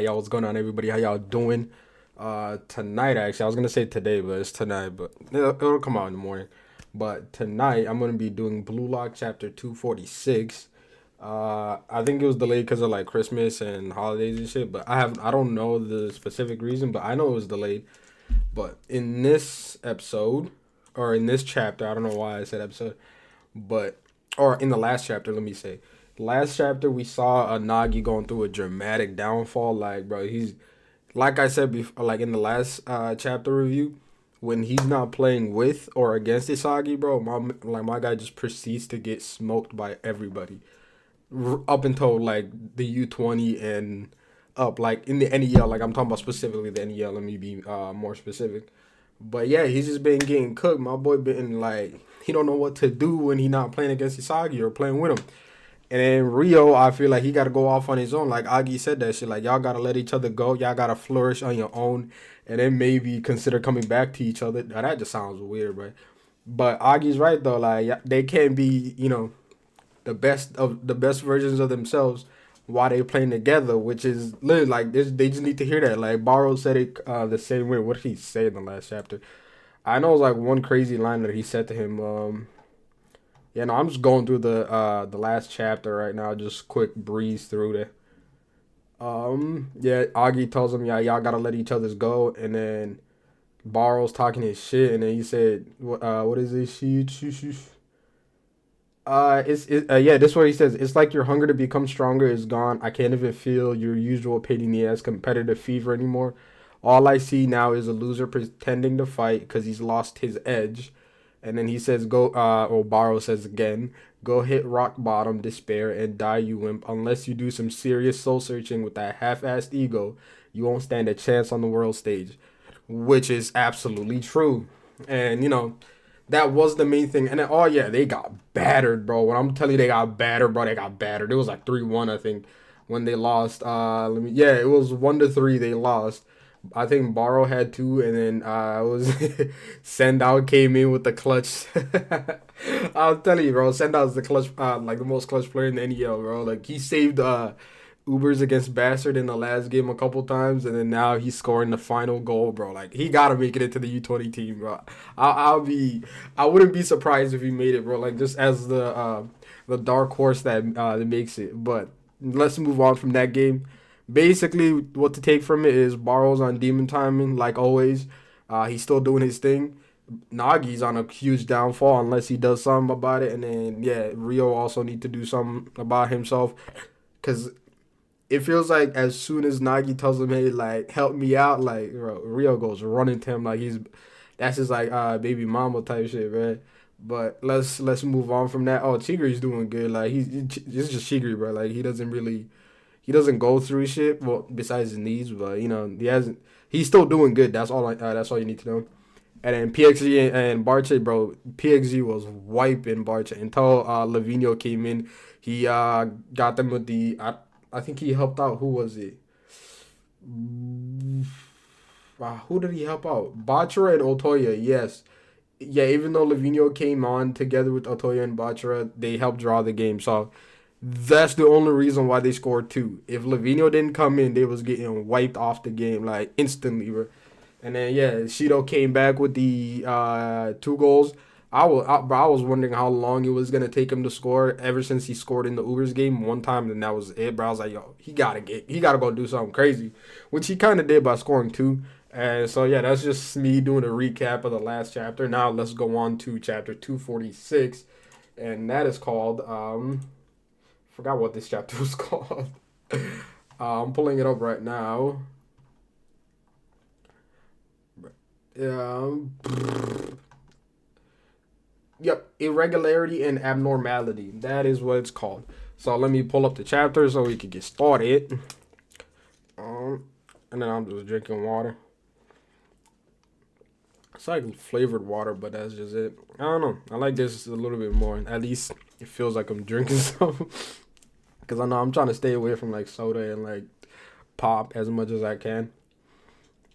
y'all, what's going on, everybody? How y'all doing? Tonight, actually, I was gonna say today, but it's tonight, but it'll come out in the morning. But tonight, I'm gonna be doing Blue Lock Chapter 246. I think it was delayed because of like Christmas and holidays and shit, but I don't know the specific reason, but I know it was delayed. But in this episode, or in this chapter, I don't know why I said episode, but or in the last chapter, let me say. Last chapter we saw a Nagi going through a dramatic downfall. Like, bro, he's like I said before, like in the last chapter review, when he's not playing with or against Isagi, bro, my guy just proceeds to get smoked by everybody up until like the U20 and up, like in the NEL. Like I'm talking about specifically the NEL. Let me be more specific. But yeah, he's just been getting cooked. My boy been like he don't know what to do when he not playing against Isagi or playing with him. And then Rio, I feel like he got to go off on his own. Like Agi said that shit. Like y'all gotta let each other go. Y'all gotta flourish on your own, and then maybe consider coming back to each other. Now, that just sounds weird, right? But Agi's right though. Like they can't be, the best versions of themselves while they playing together, which is literally like this. They just need to hear that. Like Baro said it the same way. What did he say in the last chapter? I know it was like one crazy line that he said to him. Yeah, no, I'm just going through the last chapter right now. Just quick breeze through it. Yeah, Agi tells him, yeah, y'all gotta let each other's go, and then Baro's talking his shit, and then he said, what is this? Yeah, this is what he says. It's like your hunger to become stronger is gone. I can't even feel your usual pain in the ass competitive fever anymore. All I see now is a loser pretending to fight because he's lost his edge. And then he says, "Go." Obaro says again, "Go hit rock bottom, despair, and die, you wimp. Unless you do some serious soul searching with that half-assed ego, you won't stand a chance on the world stage," which is absolutely true. And that was the main thing. And then, oh yeah, they got battered, bro. When I'm telling you they got battered, bro, they got battered. It was like 3-1, I think, when they lost. Yeah, it was 1-3. They lost. I think Barrow had two, and then it was Sendout came in with the clutch. I'll tell you, bro. Sendout's the clutch, like the most clutch player in the NEL, bro. Like he saved Ubers against Bastard in the last game a couple times, and then now he's scoring the final goal, bro. Like he gotta make it into the U20 team, bro. I wouldn't be surprised if he made it, bro. Like just as the dark horse that makes it. But let's move on from that game. Basically, what to take from it is Barrow's on demon timing, like always. He's still doing his thing. Nagi's on a huge downfall unless he does something about it. And then, yeah, Rio also need to do something about himself. Because it feels like as soon as Nagi tells him, hey, like, help me out, like, bro, Rio goes running to him like that's his, like, baby mama type shit, man. But let's move on from that. Oh, Chigri's doing good. Like, it's just Chigri, bro. Like, he doesn't go through shit. Well, besides his knees, but he hasn't. He's still doing good. That's all you need to know. And then PXG and Barche, bro. PXG was wiping Barche until Lavinho came in. He got them with I think he helped out. Who was it? Who did he help out? Bachara and Otoya. Yes. Yeah. Even though Lavinho came on together with Otoya and Bachara, they helped draw the game. So that's the only reason why they scored two. If Lavinho didn't come in, they was getting wiped off the game like instantly, bro. And then yeah, Shido came back with the two goals. I was wondering how long it was gonna take him to score. Ever since he scored in the Ubers game one time, and that was it. Bro, I was like, yo, he gotta go do something crazy, which he kind of did by scoring two. And so yeah, that's just me doing a recap of the last chapter. Now let's go on to chapter 246, and that is called forgot what this chapter was called. I'm pulling it up right now. Um, yep, irregularity and abnormality. That is what it's called. So let me pull up the chapter so we can get started. And then I'm just drinking water. It's like flavored water, but that's just it. I don't know. I like this a little bit more. At least it feels like I'm drinking something. Because I know I'm trying to stay away from like soda and like pop as much as I can.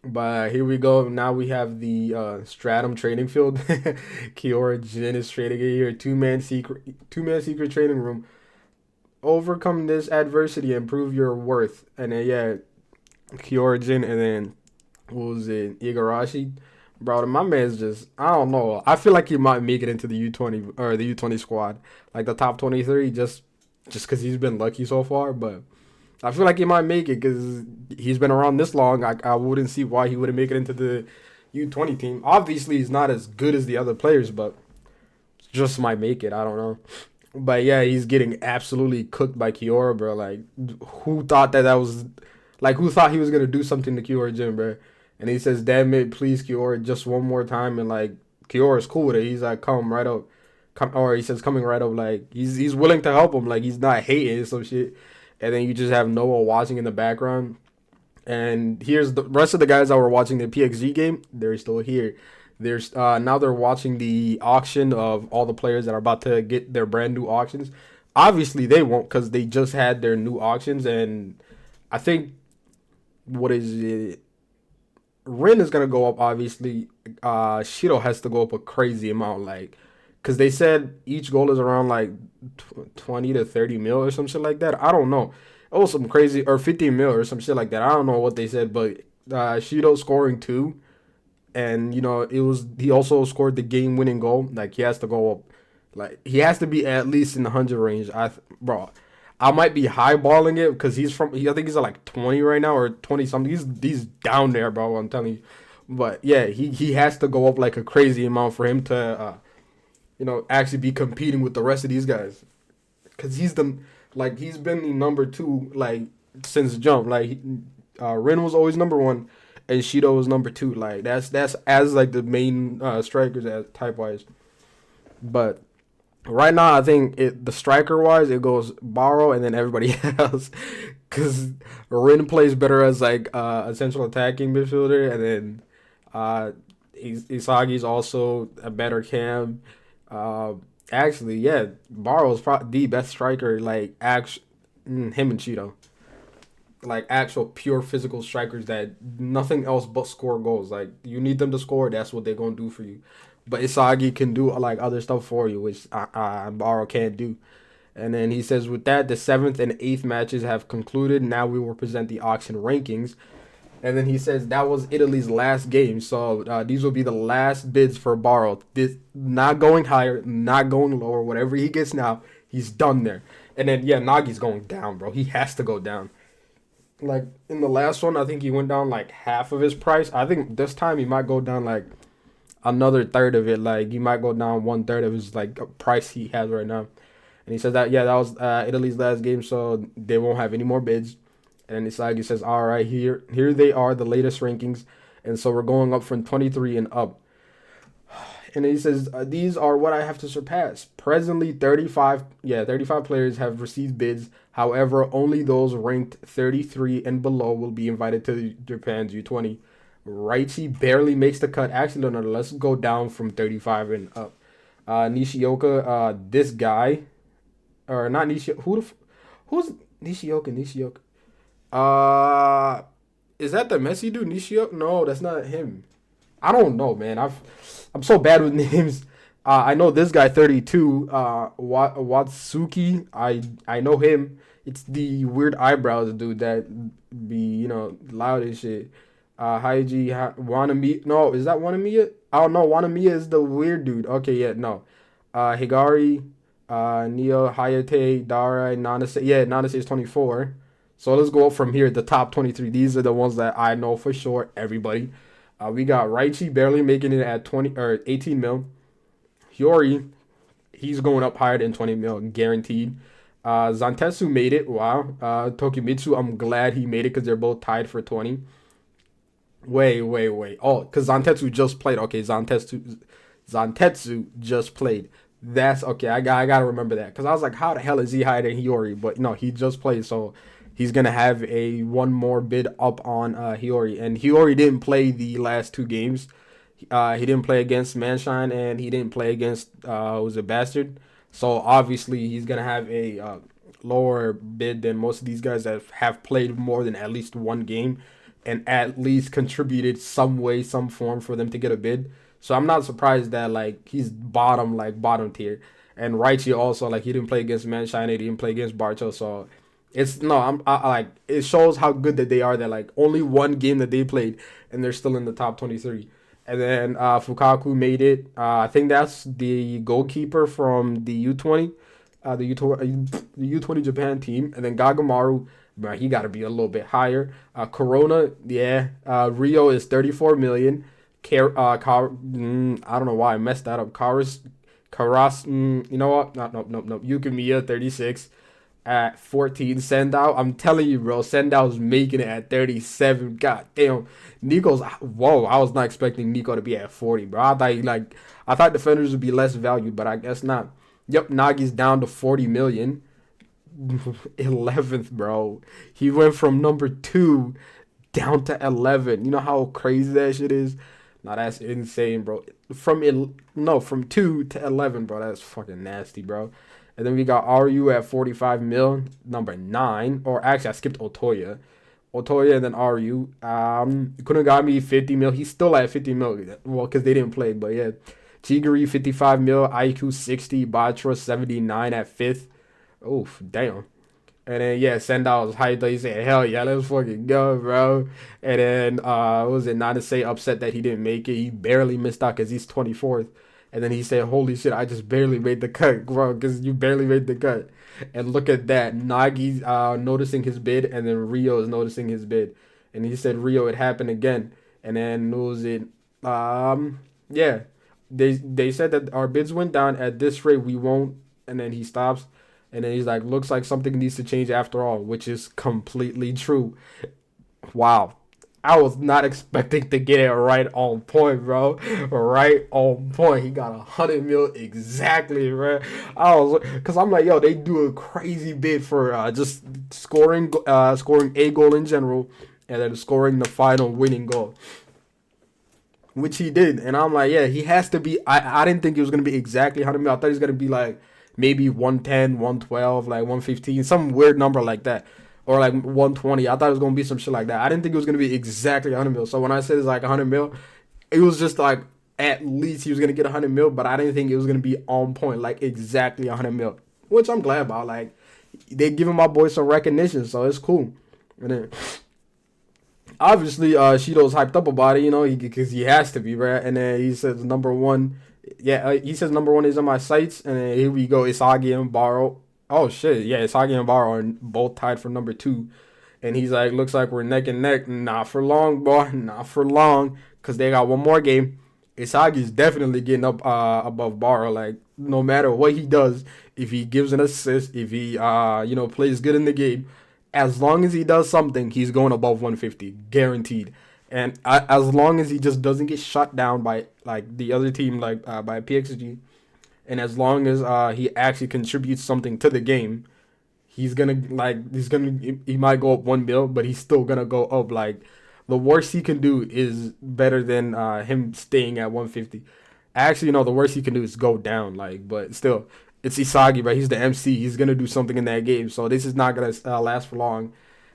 But here we go. Now we have the Stratum trading field. Kiora Jin is trading it here. Two man secret trading room. Overcome this adversity and prove your worth. And then yeah, Kyorijin, and then what was it, Igarashi. Bro, my man's just, I don't know. I feel like he might make it into the U20 or the U20 squad, like the top 23, just because he's been lucky so far. But I feel like he might make it because he's been around this long. I wouldn't see why he wouldn't make it into the U20 team. Obviously, he's not as good as the other players, but just might make it. I don't know. But yeah, he's getting absolutely cooked by Kiora, bro. Like, who thought that was, like, who thought he was gonna do something to Kiora Jim, bro? And he says, "Damn it, please, Kiora, just one more time." And like, Kiora's cool with it. He's like, "Come right up, come," or he says, "Coming right up." Like, he's willing to help him. Like, he's not hating some shit. And then you just have Noah watching in the background. And here's the rest of the guys that were watching the PXG game. They're still here. There's now they're watching the auction of all the players that are about to get their brand new auctions. Obviously, they won't because they just had their new auctions, and I think what is it? Rin is gonna go up. Obviously, Shiro has to go up a crazy amount, like because they said each goal is around like 20 to 30 mil or some shit like that. I don't know. It was some crazy or 15 mil or some shit like that. I don't know what they said, but Shiro scoring two, and it was he also scored the game winning goal. Like he has to go up, like he has to be at least in the 100 range. Bro, I might be highballing it because I think he's at like 20 right now or 20 something. He's down there, bro. I'm telling you. But yeah, he has to go up like a crazy amount for him to actually be competing with the rest of these guys. Cause he's been the number two like since jump. Like Ren was always number one, and Shido was number two. Like that's as like the main strikers as type wise. But right now, I think the striker wise it goes Borrow and then everybody else. Cause Ren plays better as like a central attacking midfielder, and then Isagi's also a better cam. Uh, Actually, yeah, Barrow's probably the best striker. Like, him and Cheeto, like actual pure physical strikers that nothing else but score goals. Like, you need them to score, that's what they're gonna do for you. But Isagi can do like other stuff for you, which Barrow can't do. And then he says, with that, the seventh and eighth matches have concluded. Now we will present the auction rankings. And then he says that was Italy's last game. So these will be the last bids for Barrow. This not going higher, not going lower. Whatever he gets now, he's done there. And then yeah, Nagi's going down, bro. He has to go down. Like in the last one, I think he went down like half of his price. I think this time he might go down like another third of it. Like he might go down one third of his like price he has right now. And he says that yeah, that was Italy's last game, so they won't have any more bids. And Isagi says, all right, here they are, the latest rankings. And so we're going up from 23 and up. And he says, these are what I have to surpass. Presently, 35 players have received bids. However, only those ranked 33 and below will be invited to Japan's U20. Raichi barely makes the cut. Actually, no, let's go down from 35 and up. Nishioka, this guy, or not Nishioka, who's Nishioka? Uh, is that the Messi dude, Nishio? No, that's not him. I don't know, man. I'm so bad with names. I know this guy, 32. Watsuki. I know him. It's the weird eyebrows dude that be loud as shit. Haiji Wanami. No, is that Wanamiya? Oh no, Wanamiya is the weird dude. Okay, yeah, no. Higari, Neo Hayate, Dara, Nanase. Yeah, Nanase is 24. So let's go up from here. The top 23. These are the ones that I know for sure. Everybody. We got Raichi barely making it at 20 or 18 mil. Hiyori, he's going up higher than 20 mil, guaranteed. Zantetsu made it. Wow. Tokimitsu, I'm glad he made it because they're both tied for 20. Wait. Oh, because Zantetsu just played. Okay, Zantetsu just played. That's okay. I gotta remember that because I was like, how the hell is he higher than Hiyori? But no, he just played, so he's gonna have a one more bid up on Hiyori. And Hiyori didn't play the last two games. He didn't play against Manshine and he didn't play against was it Bastard. So obviously he's gonna have a lower bid than most of these guys that have played more than at least one game and at least contributed some way, some form for them to get a bid. So I'm not surprised that like he's bottom tier. And Raichi also, like, he didn't play against Manshine, he didn't play against Barcho, so It's no, I like it shows how good that they are. That like only one game that they played, and they're still in the top 23. And then Fukaku made it. I think that's the goalkeeper from the U20, the U20 Japan team. And then Gagamaru, bro, he got to be a little bit higher. Corona, yeah. Rio is 34 million. I don't know why I messed that up. Karas, you know what? No, no, no, no. Yukimiya, 36 at 14. Sendao, I'm telling you, bro, Sendao's making it at 37. God damn. Nico's, whoa, I was not expecting Nico to be at 40, bro. I thought defenders would be less valued, but I guess not. Yep, Nagi's down to 40 million. 11th, bro. He went from number 2 down to 11. You know how crazy that shit is? Nah, that's insane, bro. From 2 to 11, bro. That's fucking nasty, bro. And then we got RU at 45 mil, number 9. Or actually, I skipped Otoya. Otoya and then RU. Kunagami 50 mil. He's still at 50 mil. Well, because they didn't play, but yeah. Chigiri 55 mil. IQ 60. Batra 79 at 5th. Oof, damn. And then yeah, Sendao was hyped. He said, "Hell yeah, let's fucking go, bro." And then what was it? Not to say upset that he didn't make it. He barely missed out because he's 24th. And then he said, "Holy shit, I just barely made the cut, bro, because you barely made the cut." And look at that, Nagi's noticing his bid, and then Rio is noticing his bid. And he said, "Rio, it happened again." And then what was it? Yeah, they said that our bids went down at this rate. We won't. And then he stops. And then he's like, looks like something needs to change after all, which is completely true. Wow. I was not expecting to get it right on point, bro. Right on point. He got 100 mil exactly, bro. Cause I'm like, yo, they do a crazy bid for just scoring a goal in general, and then scoring the final winning goal, which he did. And I'm like, yeah, he has to be. I didn't think it was gonna be exactly 100 mil. I thought he was gonna be like maybe 110, 112, like 115, some weird number like that. Or like 120. I thought it was gonna be some shit like that. I didn't think it was gonna be exactly 100 mil. So when I said it's like 100 mil, it was just like at least he was gonna get 100 mil, but I didn't think it was gonna be on point, like exactly 100 mil, which I'm glad about. Like they giving my boy some recognition, so it's cool. And then obviously Shido's hyped up about it, you know, because he has to be, right? And then he says number one, yeah, he says number one is on my sights, and then here we go, Isagi and Baro. Oh shit, yeah, Isagi and Baro are both tied for number 2, and he's like, looks like we're neck and neck. Not for long, boy, not for long, cause they got one more game. Isagi's definitely getting up above Baro. Like no matter what he does, if he gives an assist, if he plays good in the game, as long as he does something, he's going above 150, guaranteed. And as long as he just doesn't get shut down by like the other team, like by PXG, and as long as he actually contributes something to the game, he might go up 1 mil, but he's still gonna go up. Like the worst he can do is better than him staying at 150. Actually, no, the worst he can do is go down. Like, but still, it's Isagi, right? He's the MC. He's gonna do something in that game. So this is not gonna last for long.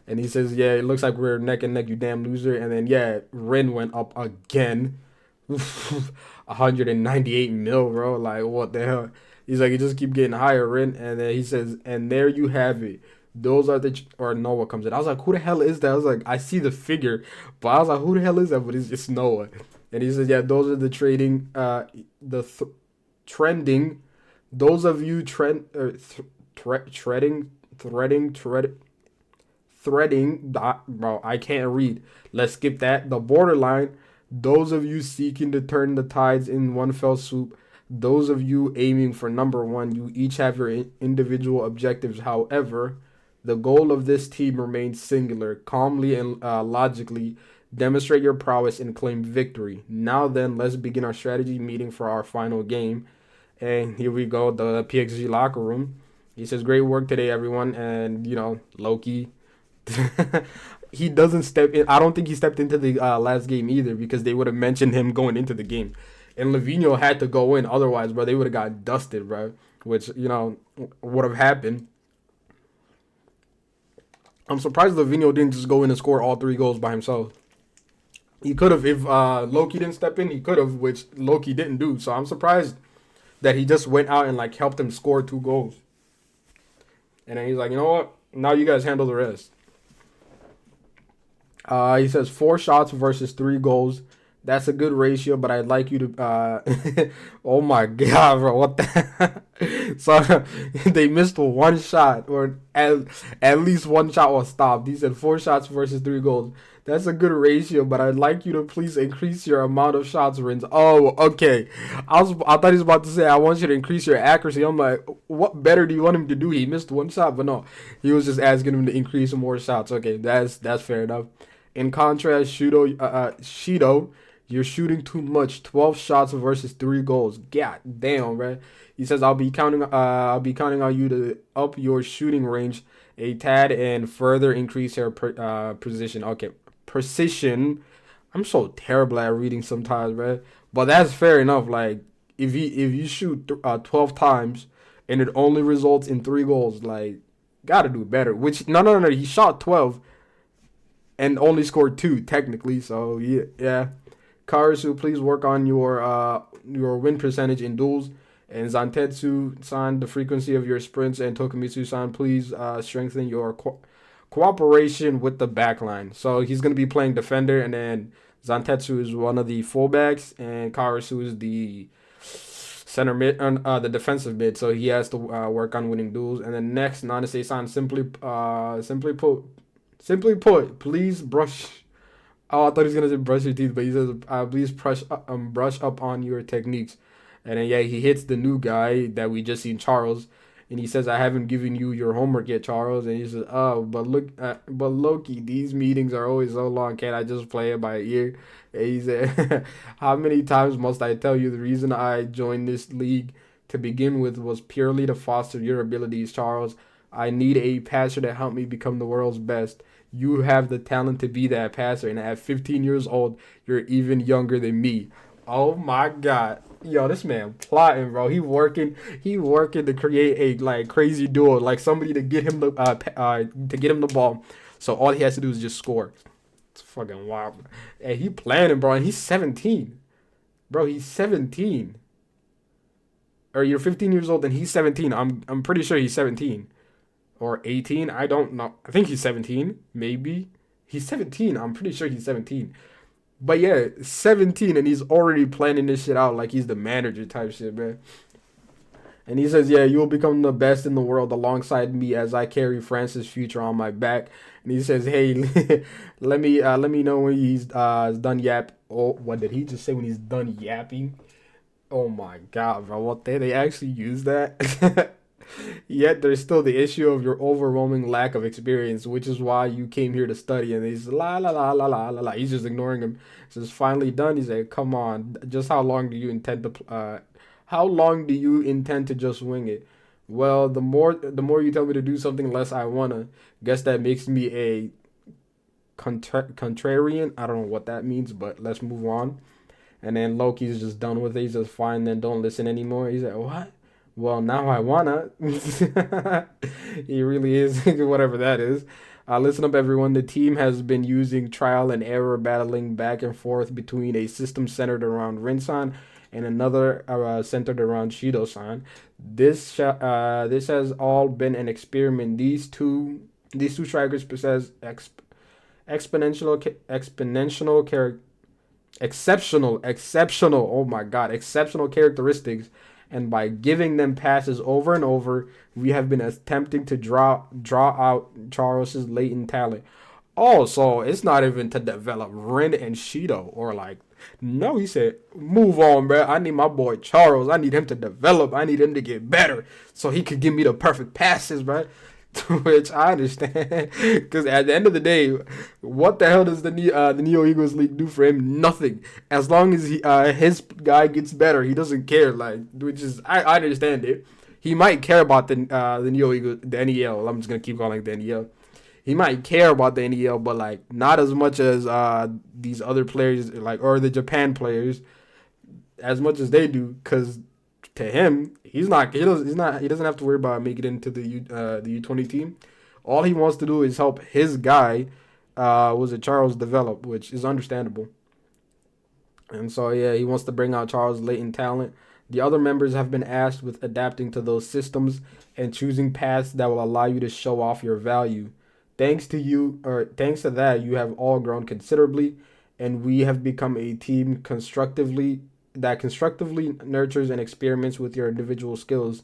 And he says, "Yeah, it looks like we're neck and neck, you damn loser." And then yeah, Rin went up again, 198 mil, bro. Like what the hell? He's like, you just keep getting higher, Rin. And then he says, "And there you have it. Those are or Noah comes in." I was like, "Who the hell is that?" I was like, "I see the figure, but I was like, who the hell is that?" But it's Noah. And he says, "Yeah, those are the trading, trending. Those of you threading. Bro, I can't read. Let's skip that. The borderline. Those of you seeking to turn the tides in one fell swoop. Those of you aiming for number one. You each have your individual objectives. However, the goal of this team remains singular. Calmly and logically demonstrate your prowess and claim victory. Now then, let's begin our strategy meeting for our final game." And here we go, the PXG locker room. He says, "Great work today, everyone." And, Loki, he doesn't step in. I don't think he stepped into the last game either, because they would have mentioned him going into the game. And Levinho had to go in. Otherwise, bro, they would have got dusted, bro. Which, would have happened. I'm surprised Levinho didn't just go in and score all 3 goals by himself. He could have, if Loki didn't step in, he could have, which Loki didn't do. So I'm surprised that he just went out and like helped him score 2 goals. And then he's like, you know what? Now you guys handle the rest. He says 4 shots versus 3 goals. That's a good ratio, but I'd like you to. Oh my god, bro! What the? So they missed 1 shot, or at least 1 shot was stopped. He said 4 shots versus 3 goals. That's a good ratio, but I'd like you to please increase your amount of shots wins. Oh, okay. I thought he was about to say I want you to increase your accuracy. I'm like, what better do you want him to do? He missed 1 shot, but no, he was just asking him to increase more shots. Okay, that's fair enough. In contrast, Shido, you're shooting too much. 12 shots versus 3 goals. God damn, right? He says I'll be counting on you to up your shooting range a tad and further increase your precision. Okay, precision. I'm so terrible at reading sometimes, right? But that's fair enough. Like if you shoot 12 times and it only results in 3 goals, like gotta do better. Which no, he shot 12 and only scored 2 technically. So yeah. Karasu, please work on your win percentage in duels. And Zantetsu-san, the frequency of your sprints, and Tokumitsu-san, please strengthen your cooperation with the backline. So he's going to be playing defender, and then Zantetsu is one of the fullbacks, and Karasu is the center mid, the defensive mid. So he has to work on winning duels. And then next, Nanase-san, simply put, please brush. Oh, I thought he was gonna say brush your teeth, but he says, please brush up on your techniques. And then yeah, he hits the new guy that we just seen, Charles, and he says, I haven't given you your homework yet, Charles. And he says, oh, but Loki, these meetings are always so long. Can't I just play it by ear? And he said, how many times must I tell you the reason I joined this league to begin with was purely to foster your abilities, Charles. I need a passer to help me become the world's best. You have the talent to be that passer, and at 15 years old, you're even younger than me. Oh my god. Yo, this man plotting, bro. He working to create a like crazy duo, like somebody to get him the ball. So all he has to do is just score. It's fucking wild. And he planning, bro, and he's 17. Bro, he's 17. Or you're 15 years old and he's 17. I'm pretty sure he's 17 or 18. I don't know. I think he's 17, maybe. He's 17. I'm pretty sure he's 17. But yeah, 17 and he's already planning this shit out like he's the manager type shit, man. And he says, yeah, you will become the best in the world alongside me as I carry France's future on my back. And he says, hey, let me know when he's done yap. Oh, what did he just say when he's done yapping? Oh my god, bro. What they actually use that? Yet there's still the issue of your overwhelming lack of experience, which is why you came here to study. And he's la la la la la la la. He's just ignoring him. So it's finally done. He said, "Come on, just how long do you intend to just wing it? Well, the more you tell me to do something, less I wanna. Guess that makes me a contrarian. I don't know what that means, but let's move on." And then Loki's just done with it. He's just fine. Then don't listen anymore. He's like, what? Well, now I wanna. He really is, whatever that is. Listen up, everyone. The team has been using trial and error, battling back and forth between a system centered around Rinsan and another centered around Shido-san. This has all been an experiment. These two strikers possess exponential character exceptional, oh my god, exceptional characteristics, and by giving them passes over and over, we have been attempting to draw out Charles's latent talent. Oh, so it's not even to develop Ren and Shido, or like, no, he said, move on, bro. I need my boy Charles. I need him to develop. I need him to get better so he could give me the perfect passes, bro. Which I understand, because at the end of the day, what the hell does the Neo Eagles League do for him? Nothing. As long as his guy gets better, he doesn't care. Like, which is I understand it. He might care about the Neo Eagles, the NEL. I'm just gonna keep calling it the NEL. He might care about the NEL, but like not as much as these other players, like, or the Japan players, as much as they do, because to him, he doesn't have to worry about making it into the U20 team. All he wants to do is help his guy, was it Charles, develop, which is understandable. And so yeah, he wants to bring out Charles' latent talent. The other members have been asked with adapting to those systems and choosing paths that will allow you to show off your value. Thanks to that, you have all grown considerably, and we have become a team constructively nurtures and experiments with your individual skills.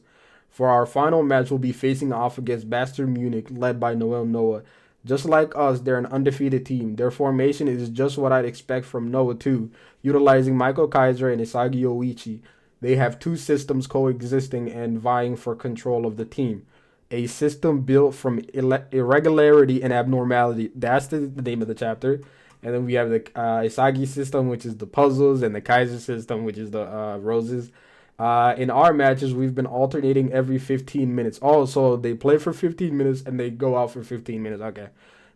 For our final match, we'll be facing off against Bastard Munich, led by Noel Noah. Just like us, they're an undefeated team. Their formation is just what I'd expect from Noah too, utilizing Michael Kaiser and Isagi Oichi. They have two systems coexisting and vying for control of the team. A system built from irregularity and abnormality. That's the name of the chapter. And then we have the Isagi system, which is the puzzles, and the Kaiser system, which is the roses. In our matches, we've been alternating every 15 minutes. Oh, so they play for 15 minutes and they go out for 15 minutes. Okay.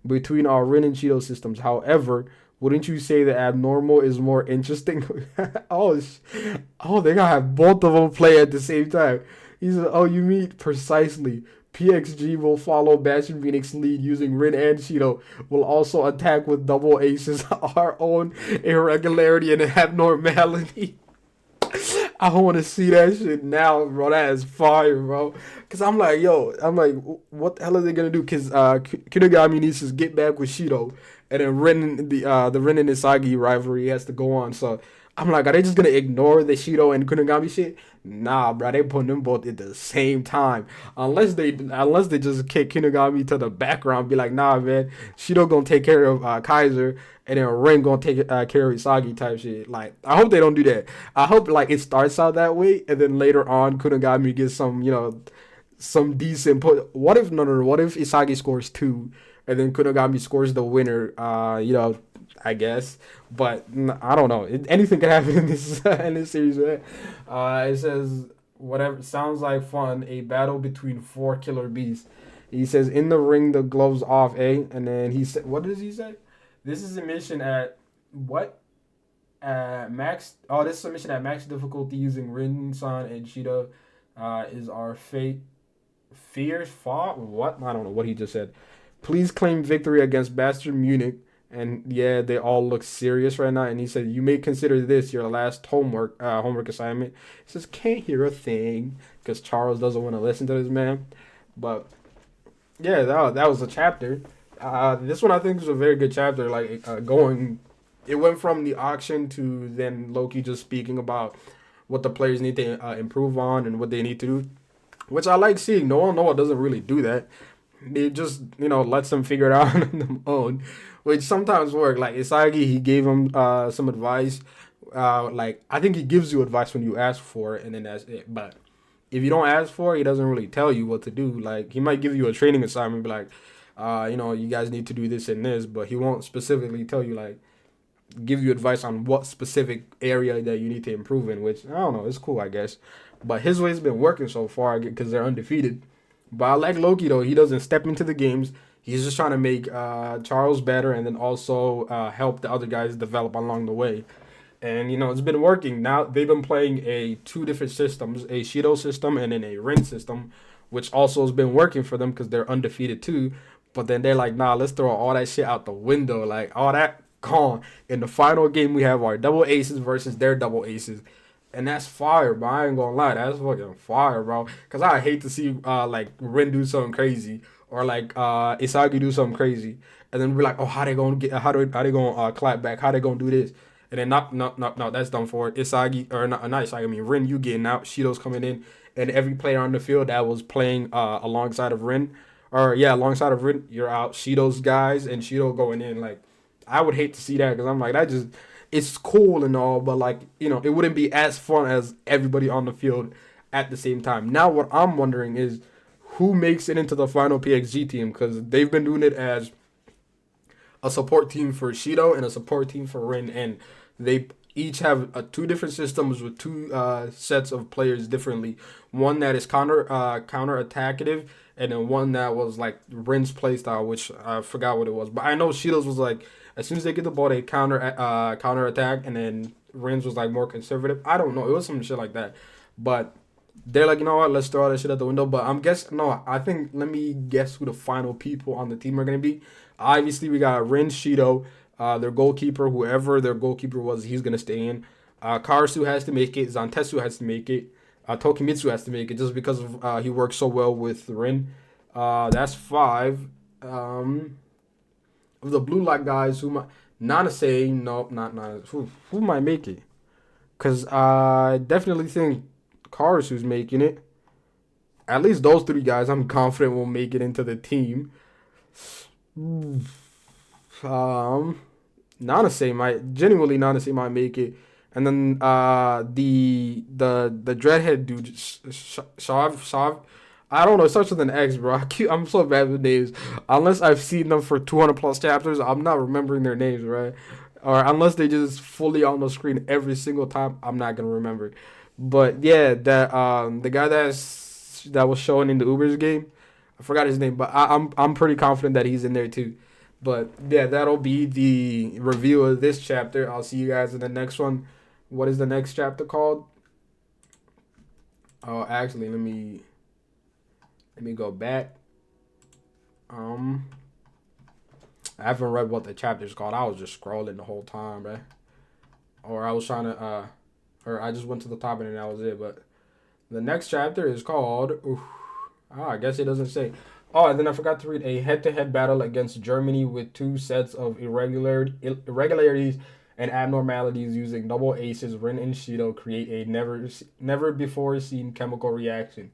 Between our Rin and Cheeto systems. However, wouldn't you say the abnormal is more interesting? oh, oh, they gotta have both of them play at the same time. He said, oh, you mean precisely. PXG will follow Bastion Phoenix lead using Rin and Cheeto. Will also attack with double aces, our own irregularity and abnormality. I want to see that shit now, bro. That is fire, bro. Cause I'm like, what the hell are they gonna do? Cause Kinogami needs to get back with Shido, and then the Ren and Isagi rivalry has to go on. So I'm like, are they just gonna ignore the Shido and Kunigami shit? Nah, bro. They putting them both at the same time. Unless they just kick Kinigami to the background, be like, nah, man. Shido gonna take care of Kaiser, and then Ren gonna take care of Isagi type shit. Like, I hope they don't do that. I hope like it starts out that way, and then later on, Kunigami gets some decent put. What if no? What if Isagi scores two, and then Kunigami scores the winner? I guess, but I don't know. Anything can happen in this series. Right? It says whatever sounds like fun. A battle between four killer beasts. He says in the ring, the gloves off, and then he said, what does he say? This is a mission at what? Max. Oh, this is a mission at max difficulty using Rin-san and Cheetah. Is our fate fierce fought? What? I don't know what he just said. Please claim victory against Bastard Munich. And yeah, they all look serious right now. And he said, "You may consider this your last homework assignment." He says, "Can't hear a thing," because Charles doesn't want to listen to this man. But yeah, that was a chapter. This one I think is a very good chapter. Like it went from the auction to then Loki just speaking about what the players need to improve on and what they need to do, which I like seeing. Noah doesn't really do that. They just lets them figure it out on their own, which sometimes work. Like Isagi, he gave him some advice. Like I think he gives you advice when you ask for it, and then that's it. But if you don't ask for it, he doesn't really tell you what to do. Like he might give you a training assignment, be like, you guys need to do this and this, but he won't specifically tell you like give you advice on what specific area that you need to improve in. Which I don't know, it's cool, I guess. But his way's been working so far because they're undefeated. But I like Loki though. He doesn't step into the games. He's just trying to make Charles better, and then also help the other guys develop along the way. And it's been working. Now they've been playing two different systems, a Shido system and then a Rin system, which also has been working for them because they're undefeated too. But then they're like, nah, let's throw all that shit out the window. Like all that gone. In the final game, we have our double aces versus their double aces. And that's fire, bro. I ain't gonna lie, that's fucking fire, bro. Cause I hate to see like Rin do something crazy or like Isagi do something crazy, and then we're like, oh, how they gonna clap back? How they gonna do this? And then no, that's done for. Isagi or not Isagi. I mean Rin, you getting out. Shido's coming in, and every player on the field that was playing alongside of Rin, alongside of Rin, you're out. Shido's guys and Shido going in. Like I would hate to see that because I'm like that just. It's cool and all, but like it wouldn't be as fun as everybody on the field at the same time. Now, what I'm wondering is who makes it into the final PXG team, because they've been doing it as a support team for Shido and a support team for Rin, and they each have two different systems with two sets of players differently. One that is counter attacktive, and then one that was like Rin's playstyle, which I forgot what it was, but I know Shido's was like. As soon as they get the ball, they counter attack, and then Rin's was like more conservative. I don't know. It was some shit like that. But they're like, you know what? Let's throw all that shit out the window. But I think, let me guess who the final people on the team are going to be. Obviously, we got Rin, Shido, their goalkeeper, whoever their goalkeeper was, he's going to stay in. Karasu has to make it. Zantetsu has to make it. Tokimitsu has to make it just because of he works so well with Rin. That's five. Um, of the blue lock guys, who might Nanase, nope, not Nanase. Who might make it? Cause I definitely think Karasu's making it. At least those three guys, I'm confident will make it into the team. Um, Nanase might genuinely Nanase might make it, and then the dreadhead dude Shav. I don't know. It starts with an X, bro. I'm so bad with names. Unless I've seen them for 200 plus chapters, I'm not remembering their names, right? Or unless they just fully on the screen every single time, I'm not gonna remember. But yeah, that the guy that was showing in the Ubers game, I forgot his name, but I'm pretty confident that he's in there too. But yeah, that'll be the review of this chapter. I'll see you guys in the next one. What is the next chapter called? Oh, actually, let me go back. Um, I haven't read what the chapter's called. I was just scrolling the whole time, right? Or I was trying to or I just went to the top and that was it. But the next chapter is called. I guess it doesn't say. Oh, and then I forgot to read a head-to-head battle against Germany with two sets of irregularities and abnormalities using double aces. Rin and Shido create a never before seen chemical reaction.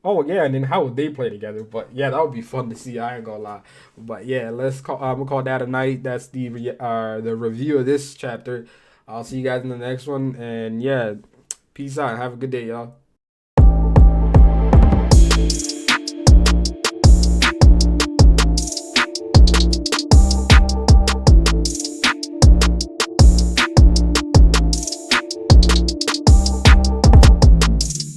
Oh yeah, and then how would they play together? But yeah, that would be fun to see. I ain't gonna lie. But yeah, let's call. I'm gonna call that a night. That's the review of this chapter. I'll see you guys in the next one. And yeah, peace out. Have a good day, y'all.